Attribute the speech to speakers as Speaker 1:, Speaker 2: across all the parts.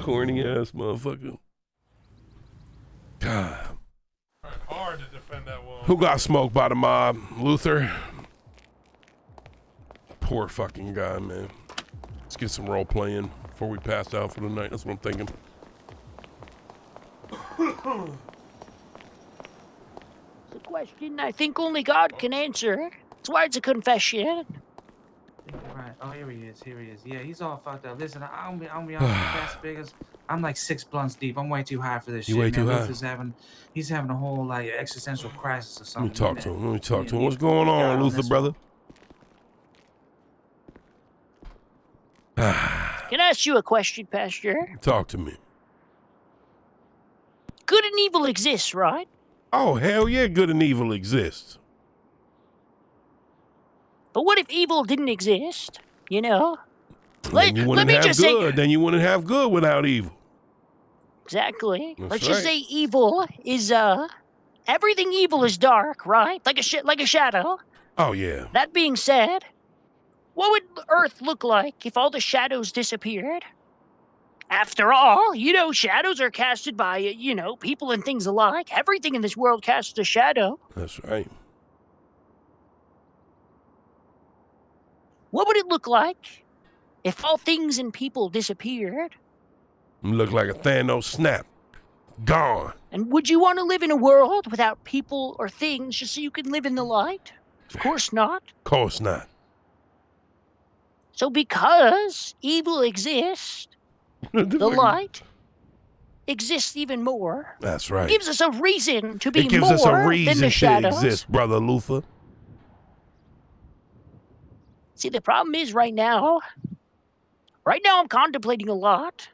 Speaker 1: Corny ass motherfucker. God.
Speaker 2: Hard to defend that wall.
Speaker 1: Who got smoked by the mob? Luther? Poor fucking guy, man. Let's get some role playing before we pass out for the night. That's what I'm thinking.
Speaker 3: It's a question I think only God can answer. That's why it's a confession.
Speaker 4: Right. Oh, here he is. Here he is. Yeah, he's all fucked up. Listen, I'll be honest with you, fast biggers. I'm like 6 blunts deep. I'm way too high for this shit.
Speaker 1: Way too high.
Speaker 4: Luther's he's having a whole like existential crisis or something.
Speaker 1: Let me talk to him. Let me talk to him. What's going on, Luther, brother?
Speaker 3: Can I ask you a question, Pastor?
Speaker 1: Talk to me.
Speaker 3: Good and evil exists, right?
Speaker 1: Oh, hell yeah, good and evil exists.
Speaker 3: But what if evil didn't exist? You know?
Speaker 1: Then you wouldn't have good. Then you wouldn't have good without evil.
Speaker 3: Exactly.
Speaker 1: That's
Speaker 3: Let's
Speaker 1: right.
Speaker 3: just say evil is, everything evil is dark, right? Like a shadow.
Speaker 1: Oh, yeah.
Speaker 3: That being said, what would Earth look like if all the shadows disappeared? After all, you know, shadows are casted by, you know, people and things alike. Everything in this world casts a shadow.
Speaker 1: That's right.
Speaker 3: What would it look like if all things and people disappeared?
Speaker 1: You look like a Thanos snap. Gone.
Speaker 3: And would you want to live in a world without people or things just so you can live in the light? Of course not.
Speaker 1: Of course not.
Speaker 3: So because evil exists, the light exists even more.
Speaker 1: That's right.
Speaker 3: It gives us a reason to be
Speaker 1: it gives
Speaker 3: more
Speaker 1: us a
Speaker 3: than
Speaker 1: reason
Speaker 3: the
Speaker 1: to
Speaker 3: shadows.
Speaker 1: exist, brother Luther.
Speaker 3: See, the problem is right now I'm contemplating a lot.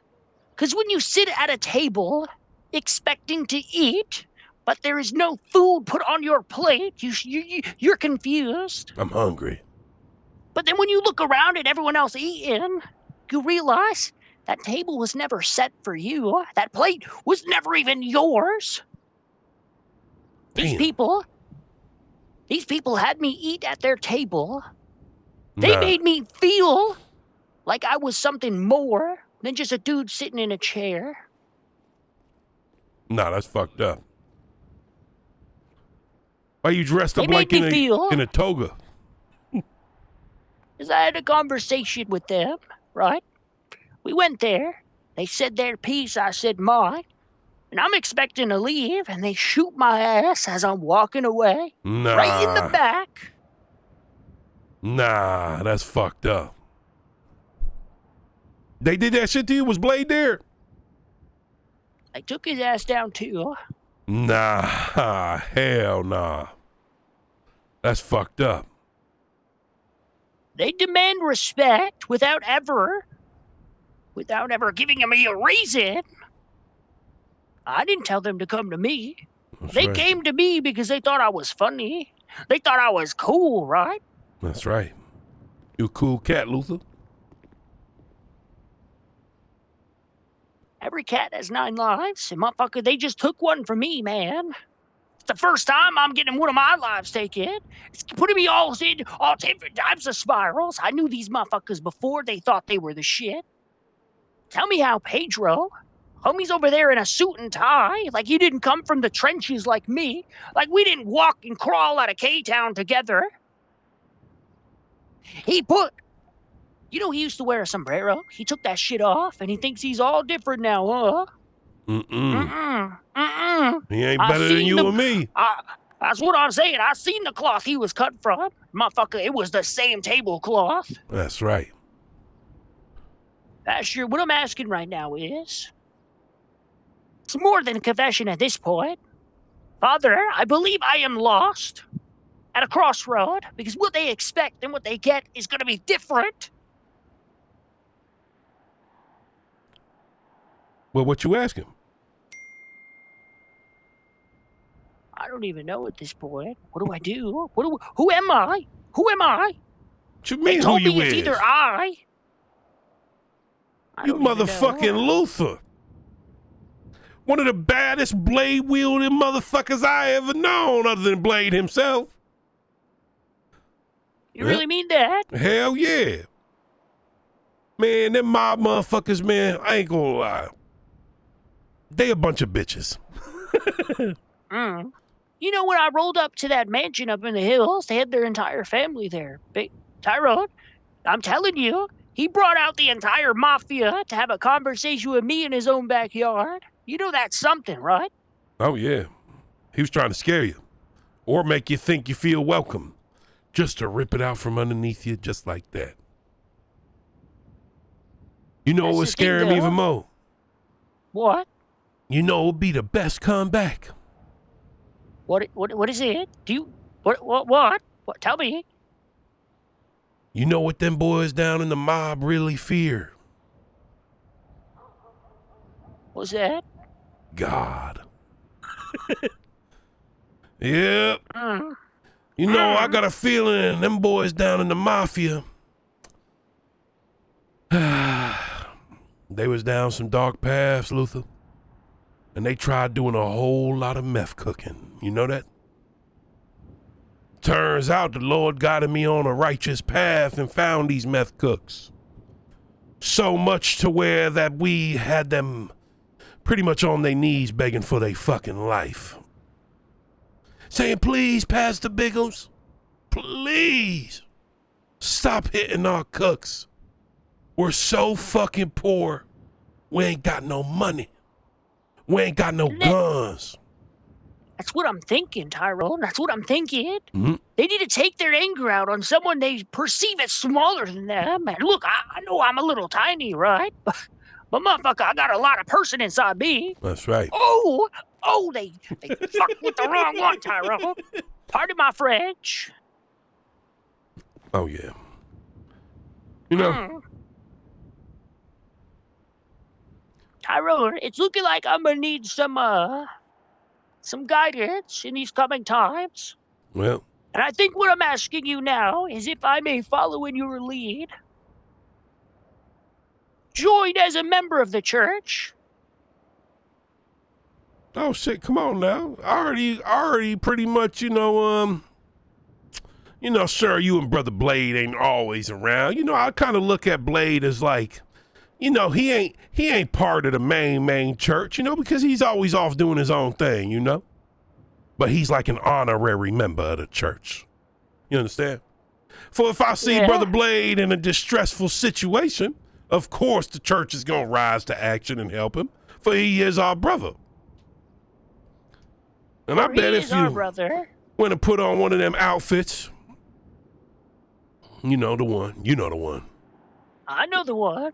Speaker 3: Because when you sit at a table expecting to eat, but there is no food put on your plate, you're confused.
Speaker 1: I'm hungry.
Speaker 3: But then when you look around at everyone else eating, you realize that table was never set for you. That plate was never even yours. These people had me eat at their table. They made me feel like I was something more than just a dude sitting in a chair.
Speaker 1: Nah, that's fucked up. Why you dressed up like in a toga?
Speaker 3: Because I had a conversation with them, right? We went there. They said their piece, I said mine. And I'm expecting to leave, and they shoot my ass as I'm walking away.
Speaker 1: Nah.
Speaker 3: Right in the back.
Speaker 1: Nah, that's fucked up. They did that shit to you? Was Blade there?
Speaker 3: I took his ass down too.
Speaker 1: Nah, hell nah. That's fucked up.
Speaker 3: They demand respect without ever giving me a reason. I didn't tell them to come to me. They came to me because they thought I was funny. They thought I was cool, right?
Speaker 1: That's right. You a cool cat, Luther.
Speaker 3: Every cat has 9 lives, and motherfucker, they just took one from me, man. It's the first time I'm getting one of my lives taken. It's putting me all different types of spirals. I knew these motherfuckers before they thought they were the shit. Tell me how Pedro, homie's over there in a suit and tie, like he didn't come from the trenches like me, like we didn't walk and crawl out of K-Town together. You know, he used to wear a sombrero. He took that shit off, and he thinks he's all different now, huh?
Speaker 1: He ain't better than you or me.
Speaker 3: That's what I'm saying. I seen the cloth he was cut from. Motherfucker, it was the same tablecloth.
Speaker 1: That's right.
Speaker 3: Pastor, what I'm asking right now is, it's more than a confession at this point. Father, I believe I am lost at a crossroad because what they expect and what they get is going to be different.
Speaker 1: Well, what you asking?
Speaker 3: I don't even know at this point. What do I do? Who am I? Who am I?
Speaker 1: What you mean
Speaker 3: they told
Speaker 1: who you
Speaker 3: me it's
Speaker 1: is?
Speaker 3: either I
Speaker 1: You motherfucking Luther. One of the baddest blade-wielding motherfuckers I ever known other than Blade himself.
Speaker 3: You really mean that?
Speaker 1: Hell yeah. Man, them mob motherfuckers, man, I ain't gonna lie. They a bunch of bitches.
Speaker 3: You know, when I rolled up to that mansion up in the hills, they had their entire family there. Tyrone, I'm telling you, he brought out the entire mafia to have a conversation with me in his own backyard. You know that's something, right?
Speaker 1: Oh, yeah. He was trying to scare you or make you think you feel welcome, just to rip it out from underneath you just like that. You know what was scaring me even more?
Speaker 3: What?
Speaker 1: You know it would be the best comeback.
Speaker 3: What is it? What? Tell me.
Speaker 1: You know what them boys down in the mob really fear?
Speaker 3: What's that?
Speaker 1: God. Yep. You know, I got a feeling them boys down in the mafia, they was down some dark paths, Luther, and they tried doing a whole lot of meth cooking. You know that? Turns out the Lord guided me on a righteous path and found these meth cooks. So much to where that we had them pretty much on their knees begging for their fucking life. Saying, please, Pastor Biggums, please stop hitting our cooks. We're so fucking poor. We ain't got no money. We ain't got no guns.
Speaker 3: That's what I'm thinking, Tyrone. That's what I'm thinking.
Speaker 1: Mm-hmm.
Speaker 3: They need to take their anger out on someone they perceive as smaller than them. And look, I know I'm a little tiny, right? But motherfucker, I got a lot of person inside me.
Speaker 1: That's right.
Speaker 3: Oh, they fucked with the wrong one, Tyrone. Pardon my French.
Speaker 1: Oh, yeah. You know,
Speaker 3: Tyrone, it's looking like I'm gonna need some guidance in these coming times.
Speaker 1: well,
Speaker 3: And I think what I'm asking you now is if I may follow in your lead. Join as a member of the church.
Speaker 1: oh shit, come on now. I already pretty much, sure, you and Brother Blade ain't always around. You know, I kind of look at Blade as like, he ain't part of the main church, because he's always off doing his own thing, But he's like an honorary member of the church. You understand? For if I see Brother Blade in a distressful situation, of course the church is gonna rise to action and help him, for he is our brother. And I bet if you went to put on one of them outfits, you know the one.
Speaker 3: I know the one.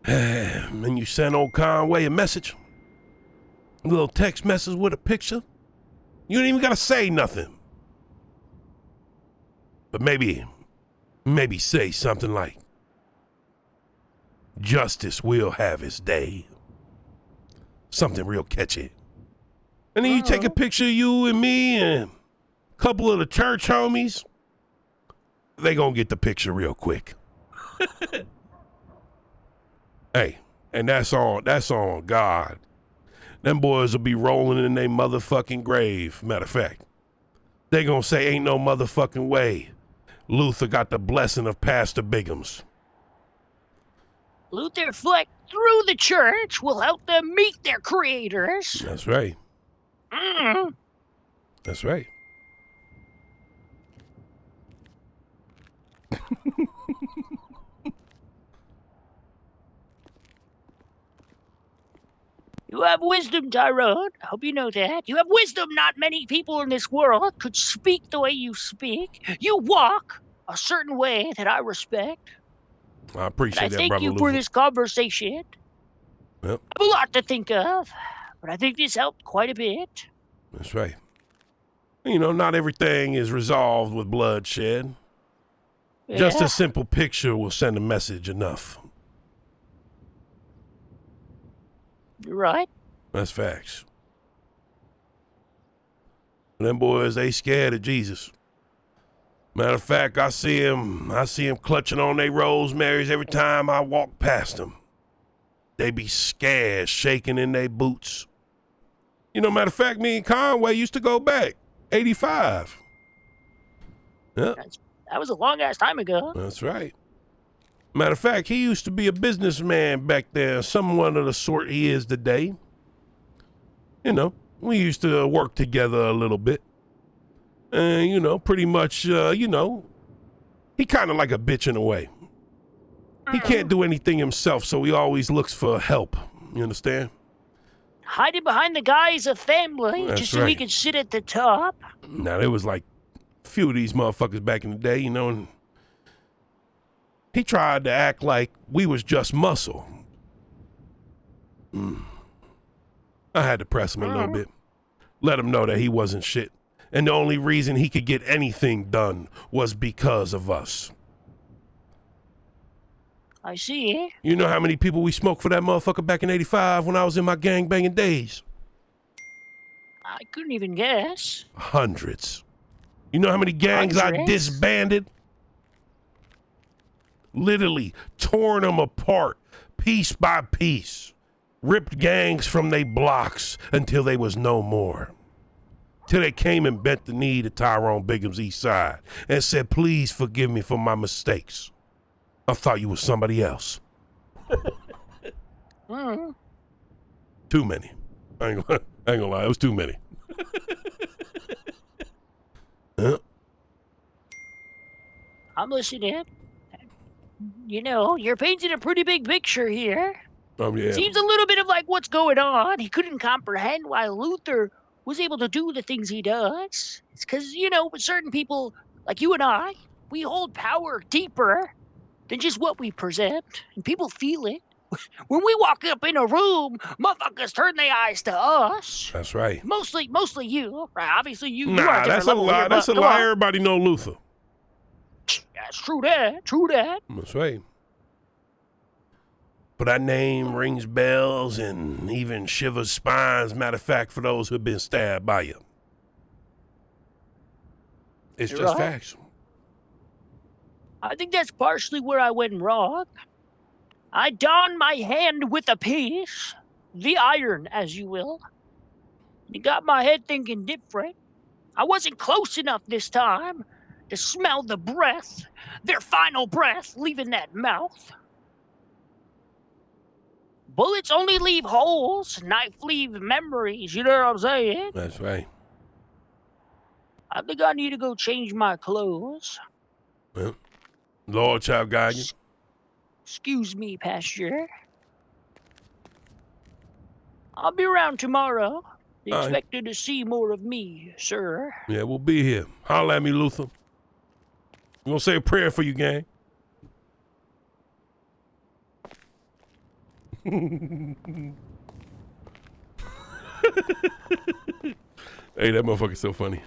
Speaker 1: And you send old Conway a message, a little text message with a picture. You ain't even gotta say nothing. But maybe say something like, justice will have its day. Something real catchy. And then you take a picture of you and me and a couple of the church homies. They gonna get the picture real quick. Hey, and that's on God. Them boys will be rolling in their motherfucking grave. Matter of fact, they gonna say ain't no motherfucking way Luther got the blessing of Pastor Biggums.
Speaker 3: Luther Fleck through the church will help them meet their creators.
Speaker 1: That's right. That's right.
Speaker 3: You have wisdom, Tyrone. I hope you know that. You have wisdom. Not many people in this world could speak the way you speak. You walk a certain way that I respect.
Speaker 1: I appreciate that, brother.
Speaker 3: Thank you for this conversation.
Speaker 1: Yep.
Speaker 3: I have a lot to think of, but I think this helped quite a bit.
Speaker 1: That's right. Not everything is resolved with bloodshed.
Speaker 3: Yeah.
Speaker 1: Just a simple picture will send a message enough.
Speaker 3: You're right.
Speaker 1: That's facts. Them boys, they scared of Jesus. Matter of fact, I see him clutching on their rosemarys every time I walk past them. They be scared, shaking in their boots. Matter of fact, me and Conway used to go back. 85. Yeah.
Speaker 3: That was a long-ass time ago.
Speaker 1: That's right. Matter of fact, he used to be a businessman back there, someone of the sort he is today. You know, we used to work together a little bit. And, you know, pretty much, you know, he kind of like a bitch in a way. He can't do anything himself, so he always looks for help. You understand?
Speaker 3: Hiding behind the guise of family
Speaker 1: That's
Speaker 3: just so he
Speaker 1: right.
Speaker 3: could sit at the top.
Speaker 1: Now, there was like a few of these motherfuckers back in the day, you know, and he tried to act like we was just muscle. I had to press him a little bit. Let him know that he wasn't shit. And the only reason he could get anything done was because of us.
Speaker 3: I see.
Speaker 1: You know how many people we smoked for that motherfucker back in 85 when I was in my gangbanging days?
Speaker 3: I couldn't even guess.
Speaker 1: Hundreds. You know how many gangs I
Speaker 3: Hundreds?
Speaker 1: disbanded? Literally torn them apart, piece by piece. Ripped gangs from they blocks until they was no more. Till they came and bent the knee to Tyrone Bigham's east side and said, please forgive me for my mistakes. I thought you was somebody else. Too many. I ain't gonna lie, it was too many. Huh?
Speaker 3: I'm listening. You know, you're painting a pretty big picture here.
Speaker 1: Yeah.
Speaker 3: Seems a little bit of like what's going on. He couldn't comprehend why Luther was able to do the things he does. It's because, you know, with certain people like you and I, we hold power deeper than just what we present. And people feel it. When we walk up in a room, motherfuckers turn their eyes to us.
Speaker 1: That's right.
Speaker 3: Mostly you. Right? Obviously, you are
Speaker 1: Nah,
Speaker 3: a
Speaker 1: that's a
Speaker 3: different level
Speaker 1: lie.
Speaker 3: here,
Speaker 1: That's a
Speaker 3: but come
Speaker 1: lie.
Speaker 3: on.
Speaker 1: Everybody know Luther.
Speaker 3: That's true that. True that.
Speaker 1: That's right. But that name rings bells and even shivers spines, matter of fact, for those who have been stabbed by you. It's
Speaker 3: You're
Speaker 1: just
Speaker 3: right.
Speaker 1: facts.
Speaker 3: I think that's partially where I went wrong. I donned my hand with a piece, the iron, as you will. It got my head thinking different. I wasn't close enough this time to smell the breath, their final breath leaving that mouth. Bullets only leave holes, knife leave memories, you know what I'm saying?
Speaker 1: That's right.
Speaker 3: I think I need to go change my clothes.
Speaker 1: Well, Lord child guide you.
Speaker 3: Excuse me, Pastor. I'll be around tomorrow.
Speaker 1: All right.
Speaker 3: Expected to see more of me, sir.
Speaker 1: Yeah, we'll be here. Holla at me, Luther. We're gonna say a prayer for you, gang. Hey, that motherfucker's so funny.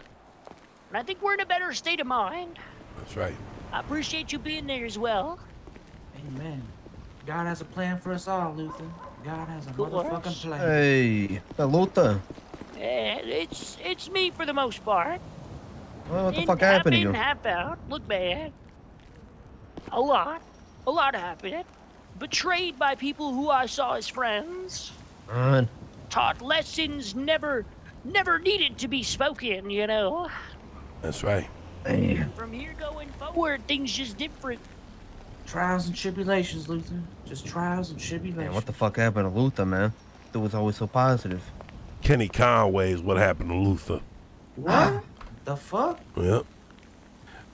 Speaker 3: And I think we're in a better state of mind.
Speaker 1: That's right.
Speaker 3: I appreciate you being there as well.
Speaker 4: Amen. God has a plan for us all, Luther. God has a
Speaker 3: Cool.
Speaker 4: motherfucking plan.
Speaker 5: Hey, Luther.
Speaker 3: It's me for the most part.
Speaker 5: Well, what the
Speaker 3: In
Speaker 5: fuck
Speaker 3: half
Speaker 5: happened to
Speaker 3: in,
Speaker 5: you?
Speaker 3: half out. Look bad. A lot happened. Betrayed by people who I saw as friends.
Speaker 5: Man,
Speaker 3: Taught lessons never needed to be spoken, you know.
Speaker 1: That's right.
Speaker 5: man.
Speaker 3: From here going forward, things just different.
Speaker 4: Trials and tribulations, Luther. Just trials and
Speaker 5: Man,
Speaker 4: tribulations.
Speaker 5: what the fuck happened to Luther, man? Dude was always so positive.
Speaker 1: Kenny Conway is what happened to Luther.
Speaker 4: What? The fuck?
Speaker 1: Yep. You
Speaker 4: What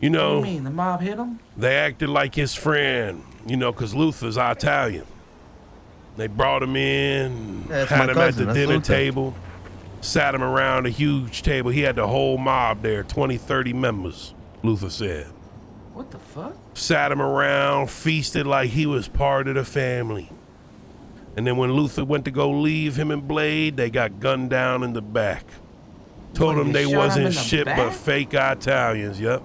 Speaker 4: do
Speaker 1: know,
Speaker 4: you mean? The mob hit him?
Speaker 1: they acted like his friend, you know, because Luther's Italian. They brought him in,
Speaker 5: Yeah, that's
Speaker 1: had
Speaker 5: my
Speaker 1: him
Speaker 5: cousin,
Speaker 1: at the
Speaker 5: that's
Speaker 1: dinner
Speaker 5: Luther.
Speaker 1: table, sat him around a huge table. He had the whole mob there, 20, 30 members, Luther said.
Speaker 4: What the fuck?
Speaker 1: Sat him around, feasted like he was part of the family. And then when Luther went to go leave him and Blade, they got gunned down in the back. Told
Speaker 4: What,
Speaker 1: him
Speaker 4: they
Speaker 1: they
Speaker 4: shot him
Speaker 1: wasn't
Speaker 4: in the
Speaker 1: shit but
Speaker 4: back?
Speaker 1: fake Italians, yep.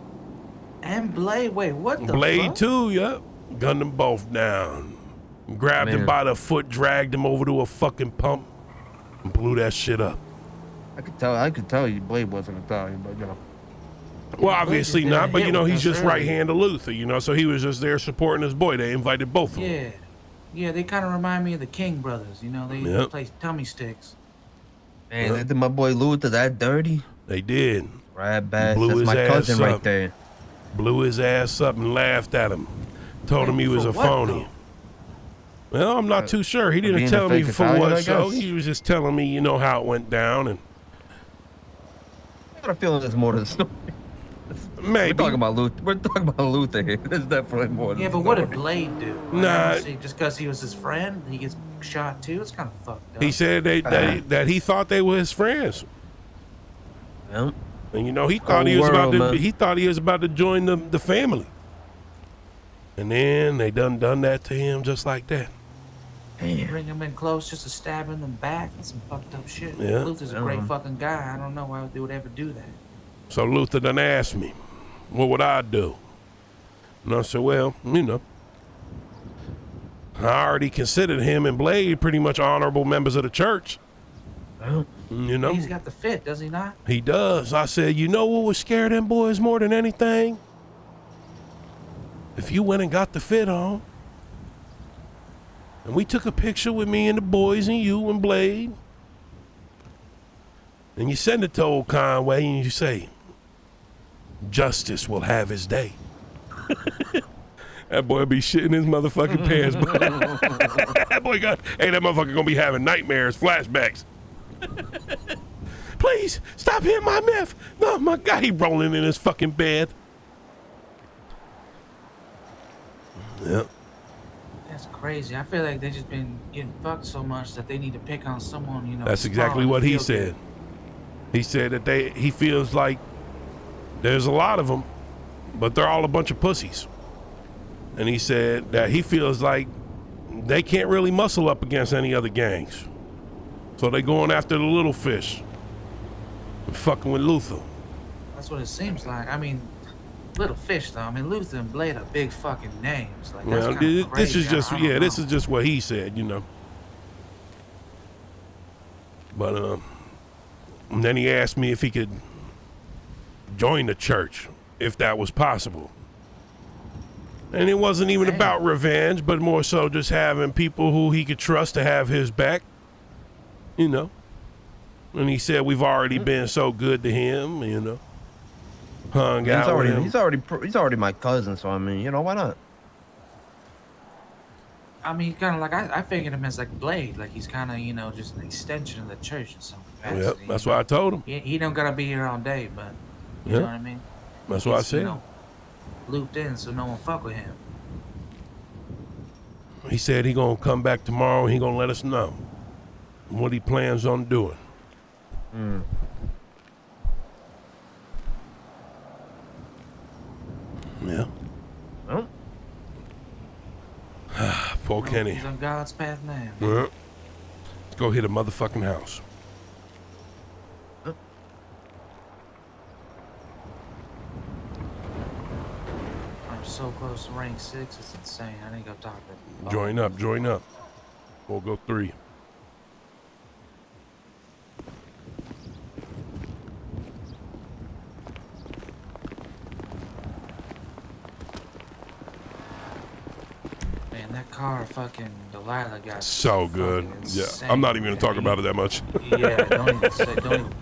Speaker 4: And Blade? Wait, what the
Speaker 1: Blade
Speaker 4: fuck?
Speaker 1: too, yep. Gunned them both down. Grabbed him
Speaker 5: Man.
Speaker 1: by the foot, dragged him over to a fucking pump, and blew that shit up.
Speaker 5: I could tell you Blade wasn't Italian, but you know.
Speaker 1: Well, obviously
Speaker 4: did a
Speaker 1: not, but
Speaker 4: hit
Speaker 1: you know,
Speaker 4: with
Speaker 1: he's
Speaker 4: us
Speaker 1: just
Speaker 4: earlier.
Speaker 1: right hand of Luther, you know, so he was just there supporting his boy. They invited both of them.
Speaker 4: Yeah. Yeah, they kind of remind me of the King brothers. You know, they
Speaker 1: Yep.
Speaker 4: play tummy sticks.
Speaker 5: Man, they did my boy Luther that dirty.
Speaker 1: They did.
Speaker 5: Right, bad.
Speaker 1: Blew
Speaker 5: That's
Speaker 1: his
Speaker 5: my
Speaker 1: ass
Speaker 5: cousin
Speaker 1: up.
Speaker 5: right there.
Speaker 1: Blew his ass up and laughed at him. Told him he
Speaker 4: Wait,
Speaker 1: was
Speaker 4: for
Speaker 1: a
Speaker 4: what,
Speaker 1: phony.
Speaker 4: though?
Speaker 1: Well, I'm not too sure. He didn't
Speaker 5: being a
Speaker 1: tell me
Speaker 5: fake
Speaker 1: for
Speaker 5: Italian, I
Speaker 1: what, so
Speaker 5: guess.
Speaker 1: he was just telling me, you know, how it went down, and
Speaker 5: I got a feeling there's more to the story.
Speaker 1: maybe.
Speaker 5: We're talking about Luther here. There's definitely more. To
Speaker 4: Yeah,
Speaker 5: the
Speaker 4: but what did
Speaker 5: story.
Speaker 4: Blade do? Like,
Speaker 1: Nah.
Speaker 4: I don't see, just because he was his friend, he gets shot too. It's kind of fucked up.
Speaker 1: He said that he thought they were his friends,
Speaker 5: Yep.
Speaker 1: and you know, he thought
Speaker 5: Whole
Speaker 1: he was
Speaker 5: world,
Speaker 1: about to.
Speaker 5: man.
Speaker 1: He thought he was about to join the family, and then they done that to him just like that.
Speaker 4: Bring him in close just to stab him in the back. That's some fucked up shit.
Speaker 1: Yeah.
Speaker 4: Luther's a great fucking guy. I don't know why they would ever do that.
Speaker 1: So Luther done asked me, what would I do? And I said, well, you know, I already considered him and Blade pretty much honorable members of the church.
Speaker 5: Well,
Speaker 1: You know,
Speaker 4: He's got the fit, does he not?
Speaker 1: he does. I said, you know what would scare them boys more than anything? If you went and got the fit on, and we took a picture with me and the boys and you and Blade, and you send it to old Conway and you say, justice will have his day. That boy be shitting his motherfucking pants. That boy that motherfucker gonna be having nightmares, flashbacks. Please, stop hitting my meth. No, my God, he rolling in his fucking bed. Yep.
Speaker 4: That's crazy. I feel like they just been getting fucked so much that they need to pick on someone, you know.
Speaker 1: That's
Speaker 4: small
Speaker 1: exactly
Speaker 4: and
Speaker 1: what he
Speaker 4: feel
Speaker 1: said.
Speaker 4: good.
Speaker 1: He said that he feels like there's a lot of them, but they're all a bunch of pussies. And he said that he feels like they can't really muscle up against any other gangs. So they going after the little fish. And fucking with Luther.
Speaker 4: That's what it seems like. I mean, little fish though. I mean, Luther and Blade are big fucking names. Like, that's
Speaker 1: Well,
Speaker 4: kinda
Speaker 1: this
Speaker 4: crazy.
Speaker 1: is just,
Speaker 4: I don't
Speaker 1: this
Speaker 4: know.
Speaker 1: is just what he said, you know. But and then he asked me if he could join the church, if that was possible. And it wasn't even about revenge, but more so just having people who he could trust to have his back, you know. And he said we've already been so good to him, you know. Hung out with him.
Speaker 5: he's already my cousin, so I mean, you know, why not?
Speaker 4: I mean, kind of like I figured him as like Blade, like he's kind of, you know, just an extension of the church in some capacity.
Speaker 1: Yep, that's
Speaker 4: you
Speaker 1: what
Speaker 4: know?
Speaker 1: I told him.
Speaker 4: He don't gotta be here all day, but you
Speaker 1: Yeah.
Speaker 4: know what I mean.
Speaker 1: That's what I
Speaker 4: He's,
Speaker 1: said.
Speaker 4: You know, looped in, so no one fuck with him.
Speaker 1: He said he gonna come back tomorrow and he gonna let us know what he plans on doing. Yeah.
Speaker 5: Well,
Speaker 1: Poor Kenny.
Speaker 4: He's on God's path now.
Speaker 1: Yeah. Let's go hit a motherfucking house.
Speaker 4: I'm so close to rank 6, it's insane. I think I'll talk to
Speaker 1: Join up. We'll go 3.
Speaker 4: Man, that car fucking Delilah got
Speaker 1: So good.
Speaker 4: fucking
Speaker 1: Yeah.
Speaker 4: insane,
Speaker 1: I'm not even gonna
Speaker 4: man.
Speaker 1: talk about it that much.
Speaker 4: Yeah, don't even say, don't even,